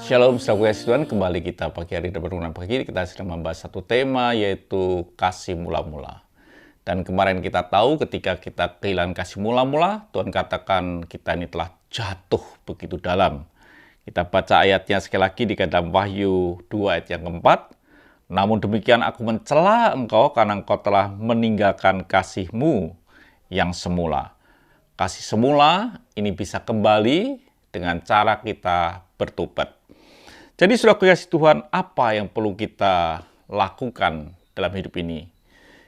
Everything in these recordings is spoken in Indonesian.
Shalom, saudara Tuhan, kembali kita pagi hari dan berguna pagi. Kita sedang membahas satu tema, yaitu kasih mula-mula. Dan kemarin kita tahu ketika kita kehilangan kasih mula-mula, Tuhan katakan kita ini telah jatuh begitu dalam. Kita baca ayatnya sekali lagi di dalam Wahyu 2 ayat yang keempat. Namun demikian aku mencela engkau karena engkau telah meninggalkan kasihmu yang semula. Kasih semula ini bisa kembali dengan cara kita bertobat. Jadi saudara kasih Tuhan, apa yang perlu kita lakukan dalam hidup ini?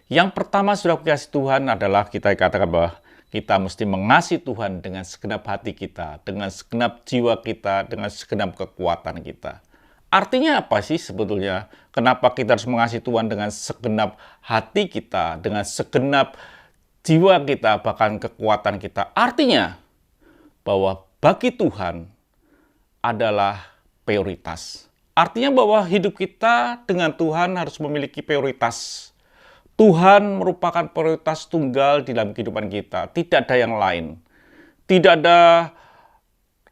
Yang pertama saudara kasih Tuhan adalah kita katakan bahwa kita mesti mengasihi Tuhan dengan segenap hati kita, dengan segenap jiwa kita, dengan segenap kekuatan kita. Artinya apa sih sebetulnya? Kenapa kita harus mengasihi Tuhan dengan segenap hati kita, dengan segenap jiwa kita, bahkan kekuatan kita? Artinya bahwa bagi Tuhan adalah prioritas. Artinya bahwa hidup kita dengan Tuhan harus memiliki prioritas. Tuhan merupakan prioritas tunggal di dalam kehidupan kita. Tidak ada yang lain. Tidak ada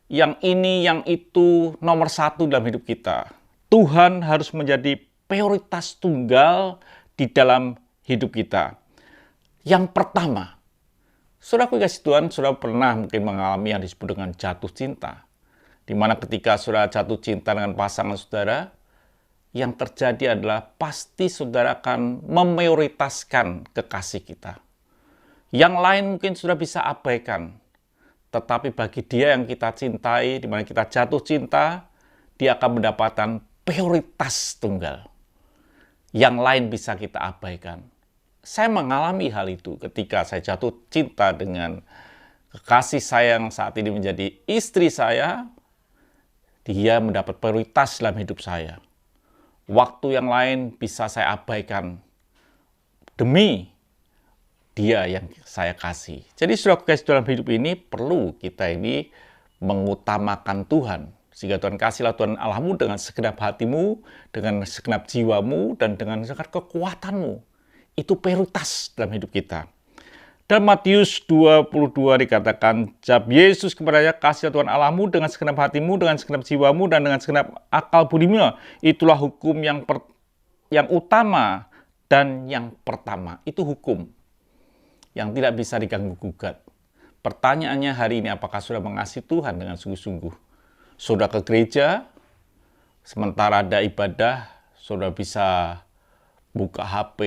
yang ini, yang itu nomor satu dalam hidup kita. Tuhan harus menjadi prioritas tunggal di dalam hidup kita. Yang pertama, saudara kasih Tuhan, saudara pernah mungkin mengalami yang disebut dengan jatuh cinta. Di mana ketika saudara jatuh cinta dengan pasangan saudara, yang terjadi adalah pasti saudara akan memprioritaskan kekasih kita. Yang lain mungkin sudah bisa abaikan. Tetapi bagi dia yang kita cintai, di mana kita jatuh cinta, dia akan mendapatkan prioritas tunggal. Yang lain bisa kita abaikan. Saya mengalami hal itu ketika saya jatuh cinta dengan kekasih saya yang saat ini menjadi istri saya. Dia mendapat prioritas dalam hidup saya. Waktu yang lain bisa saya abaikan demi dia yang saya kasih. Jadi saudara kasih dalam hidup ini perlu kita ini mengutamakan Tuhan. Sehingga Tuhan kasihlah Tuhan Allahmu dengan segenap hatimu, dengan segenap jiwamu, dan dengan segenap kekuatanmu. Itu prioritas dalam hidup kita. Dan Matius 22 dikatakan, jawab Yesus kepadanya, kasih Tuhan Allahmu dengan segenap hatimu, dengan segenap jiwamu, dan dengan segenap akal budimu. Itulah hukum yang utama dan yang pertama. Itu hukum yang tidak bisa diganggu-gugat. Pertanyaannya hari ini, apakah sudah mengasihi Tuhan dengan sungguh-sungguh? Sudah ke gereja, sementara ada ibadah, sudah bisa buka HP,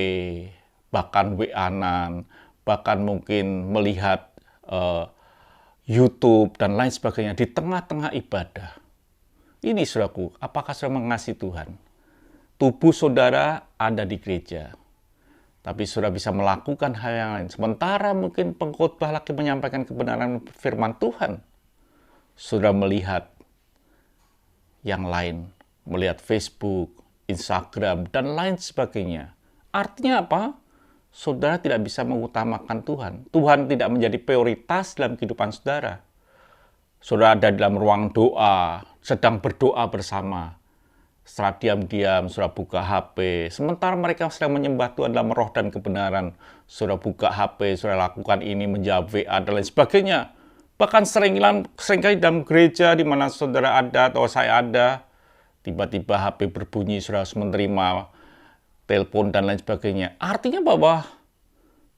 bahkan WA-an, bahkan mungkin melihat YouTube dan lain sebagainya di tengah-tengah ibadah. Ini saudaraku, apakah saudara mengasihi Tuhan? Tubuh saudara ada di gereja, tapi saudara bisa melakukan hal yang lain. Sementara mungkin pengkhotbah lagi menyampaikan kebenaran firman Tuhan, saudara melihat yang lain, melihat Facebook, Instagram, dan lain sebagainya. Artinya apa? Saudara tidak bisa mengutamakan Tuhan. Tuhan tidak menjadi prioritas dalam kehidupan saudara. Saudara ada dalam ruang doa, sedang berdoa bersama. Setelah diam-diam, saudara buka HP. Sementara mereka sedang menyembah Tuhan dalam roh dan kebenaran. Saudara buka HP, saudara lakukan ini, menjawab WA, dan lain sebagainya. Bahkan seringkali dalam gereja di mana saudara ada atau saya ada, tiba-tiba HP berbunyi, saudara harus menerima telepon dan lain sebagainya. Artinya bahwa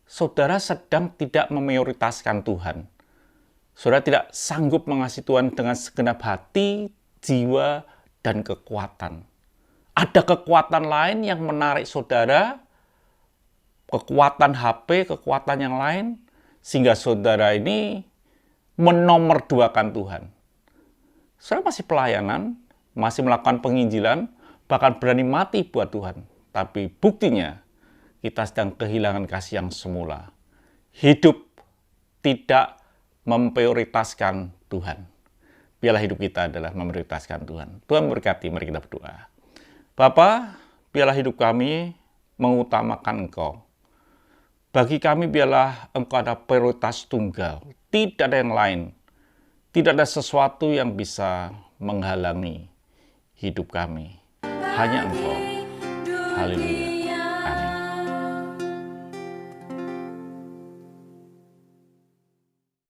saudara sedang tidak memprioritaskan Tuhan. Saudara tidak sanggup mengasihi Tuhan dengan segenap hati, jiwa, dan kekuatan. Ada kekuatan lain yang menarik saudara, kekuatan HP, kekuatan yang lain, sehingga saudara ini menomorduakan Tuhan. Saudara masih pelayanan, masih melakukan penginjilan, bahkan berani mati buat Tuhan. Tapi buktinya, kita sedang kehilangan kasih yang semula. Hidup tidak memprioritaskan Tuhan. Biarlah hidup kita adalah memprioritaskan Tuhan. Tuhan memberkati, mari kita berdoa. Bapa, biarlah hidup kami mengutamakan Engkau. Bagi kami biarlah Engkau ada prioritas tunggal. Tidak ada yang lain. Tidak ada sesuatu yang bisa menghalangi hidup kami. Hanya Engkau. Haleluya.